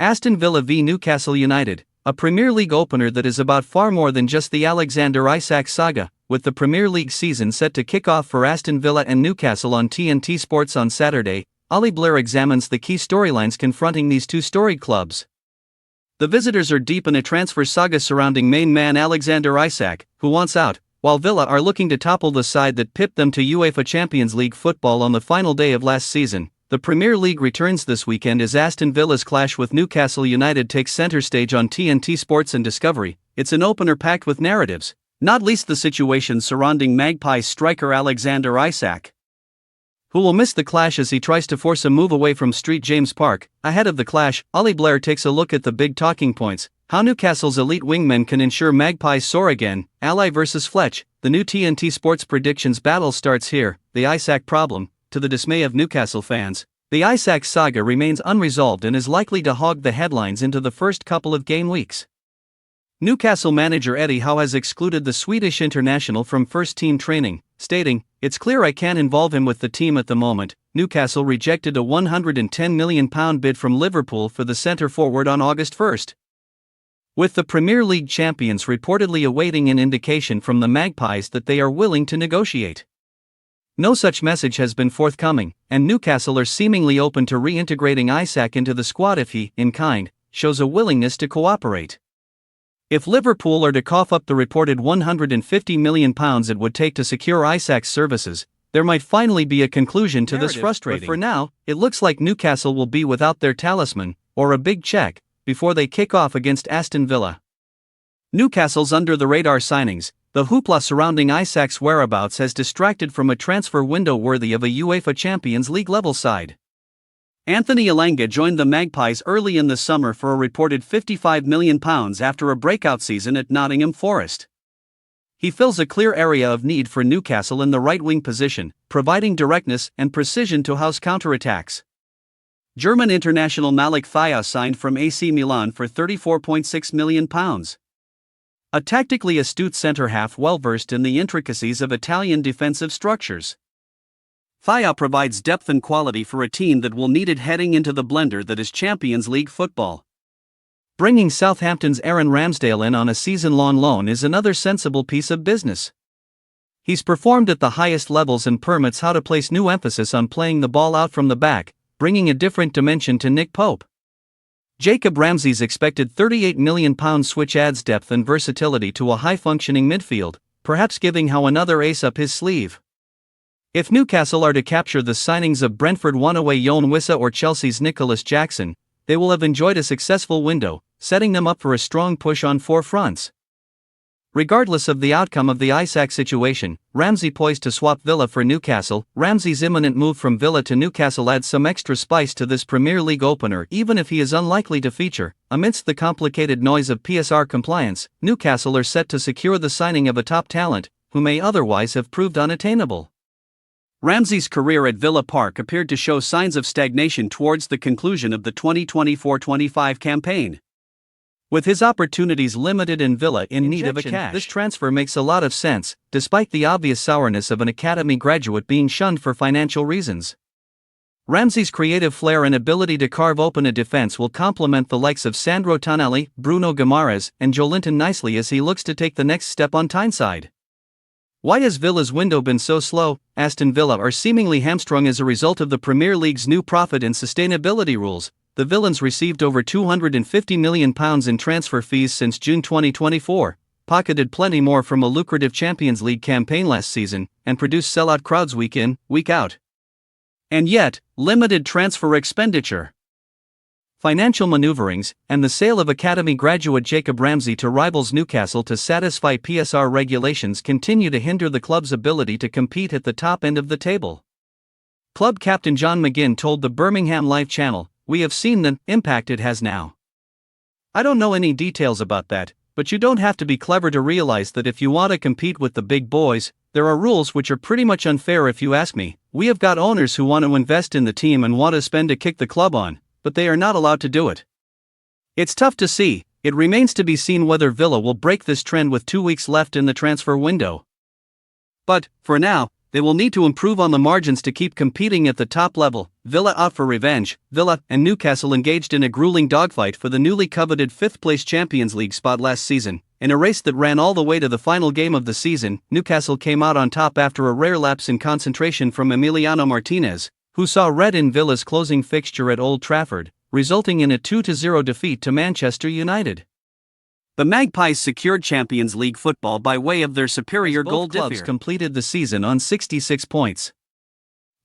Aston Villa v Newcastle United, a Premier League opener that is about far more than just the Alexande Isak saga, with the Premier League season set to kick off for Aston Villa and Newcastle on TNT Sports on Saturday. Ollie Blair examines the key storylines confronting these two storied clubs. The visitors are deep in a transfer saga surrounding main man Alexande Isak, who wants out, while Villa are looking to topple the side that pipped them to UEFA Champions League football on the final day of last season. The Premier League returns this weekend as Aston Villa's clash with Newcastle United takes center stage on TNT Sports and Discovery. It's an opener packed with narratives, not least the situation surrounding Magpies striker Alexande Isak, who will miss the clash as he tries to force a move away from St James Park. Ahead of the clash, Ollie Blair takes a look at the big talking points: how Newcastle's elite wingmen can ensure Magpies soar again, Ally versus Fletch. The new TNT Sports predictions battle starts here. The Isak problem. To the dismay of Newcastle fans, the Isak saga remains unresolved and is likely to hog the headlines into the first couple of game weeks. Newcastle manager Eddie Howe has excluded the Swedish international from first-team training, stating, "It's clear I can't involve him with the team at the moment." Newcastle rejected a £110 million bid from Liverpool for the centre-forward on August 1. With the Premier League champions reportedly awaiting an indication from the Magpies that they are willing to negotiate. No such message has been forthcoming, and Newcastle are seemingly open to reintegrating Isak into the squad if he, in kind, shows a willingness to cooperate. If Liverpool are to cough up the reported £150 million it would take to secure Isak's services, there might finally be a conclusion to this frustrating. But for now, it looks like Newcastle will be without their talisman, or a big check, before they kick off against Aston Villa. Newcastle's under-the-radar signings. The hoopla surrounding Isak's whereabouts has distracted from a transfer window worthy of a UEFA Champions League level side. Anthony Alexande joined the Magpies early in the summer for a reported £55 million after a breakout season at Nottingham Forest. He fills a clear area of need for Newcastle in the right-wing position, providing directness and precision to house counterattacks. German international Malik Thiaw signed from AC Milan for £34.6 million. A tactically astute centre-half well-versed in the intricacies of Italian defensive structures. Thiaw provides depth and quality for a team that will need it heading into the blender that is Champions League football. Bringing Southampton's Aaron Ramsdale in on a season-long loan is another sensible piece of business. He's performed at the highest levels and permits how to place new emphasis on playing the ball out from the back, bringing a different dimension to Nick Pope. Jacob Ramsey's expected £38 million switch adds depth and versatility to a high-functioning midfield, perhaps giving Howe another ace up his sleeve. If Newcastle are to capture the signings of Brentford one-away Yoane Wissa or Chelsea's Nicholas Jackson, they will have enjoyed a successful window, setting them up for a strong push on four fronts. Regardless of the outcome of the Isak situation, Ramsey poised to swap Villa for Newcastle. Ramsey's imminent move from Villa to Newcastle adds some extra spice to this Premier League opener, even if he is unlikely to feature. Amidst the complicated noise of PSR compliance, Newcastle are set to secure the signing of a top talent, who may otherwise have proved unattainable. Ramsey's career at Villa Park appeared to show signs of stagnation towards the conclusion of the 2024-25 campaign. With his opportunities limited and Villa in need of a cash, this transfer makes a lot of sense, despite the obvious sourness of an academy graduate being shunned for financial reasons. Ramsey's creative flair and ability to carve open a defense will complement the likes of Sandro Tonali, Bruno Guimaraes, and Joelinton nicely as he looks to take the next step on Tyneside. Why has Villa's window been so slow? Aston Villa are seemingly hamstrung as a result of the Premier League's new profit and sustainability rules. The Villains received over £250 million in transfer fees since June 2024, pocketed plenty more from a lucrative Champions League campaign last season, and produced sellout crowds week in, week out. And yet, limited transfer expenditure, financial maneuverings, and the sale of academy graduate Jacob Ramsey to rivals Newcastle to satisfy PSR regulations continue to hinder the club's ability to compete at the top end of the table. Club captain John McGinn told the Birmingham Live channel, "We have seen the impact it has now. I don't know any details about that, but you don't have to be clever to realize that if you want to compete with the big boys, there are rules which are pretty much unfair if you ask me. We have got owners who want to invest in the team and want to spend to kick the club on, but they are not allowed to do it. It's tough to see. It remains to be seen whether Villa will break this trend with 2 weeks left in the transfer window. But, for now, they will need to improve on the margins to keep competing at the top level. Villa out for revenge. Villa and Newcastle engaged in a grueling dogfight for the newly coveted fifth-place Champions League spot last season. In a race that ran all the way to the final game of the season, Newcastle came out on top after a rare lapse in concentration from Emiliano Martinez, who saw red in Villa's closing fixture at Old Trafford, resulting in a 2-0 defeat to Manchester United. The Magpies secured Champions League football by way of their superior goal difference. Both clubs completed the season on 66 points.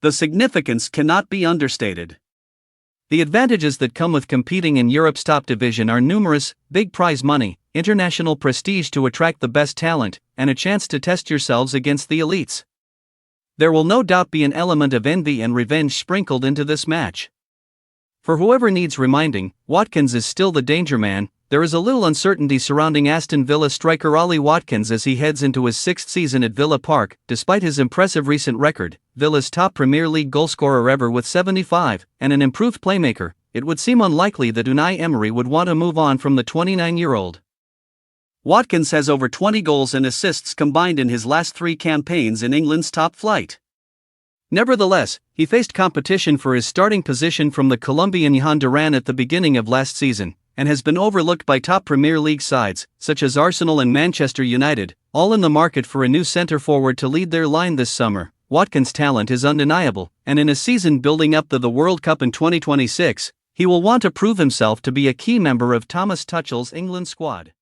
The significance cannot be understated. The advantages that come with competing in Europe's top division are numerous: big prize money, international prestige to attract the best talent, and a chance to test yourselves against the elites. There will no doubt be an element of envy and revenge sprinkled into this match. For whoever needs reminding, Watkins is still the danger man. There is a little uncertainty surrounding Aston Villa striker Ollie Watkins as he heads into his sixth season at Villa Park. Despite his impressive recent record, Villa's top Premier League goalscorer ever with 75, and an improved playmaker, it would seem unlikely that Unai Emery would want to move on from the 29-year-old. Watkins has over 20 goals and assists combined in his last 3 campaigns in England's top flight. Nevertheless, he faced competition for his starting position from the Colombian Johan Duran at the beginning of last season, and has been overlooked by top Premier League sides, such as Arsenal and Manchester United, all in the market for a new centre-forward to lead their line this summer. Watkins' talent is undeniable, and in a season building up to the World Cup in 2026, he will want to prove himself to be a key member of Thomas Tuchel's England squad.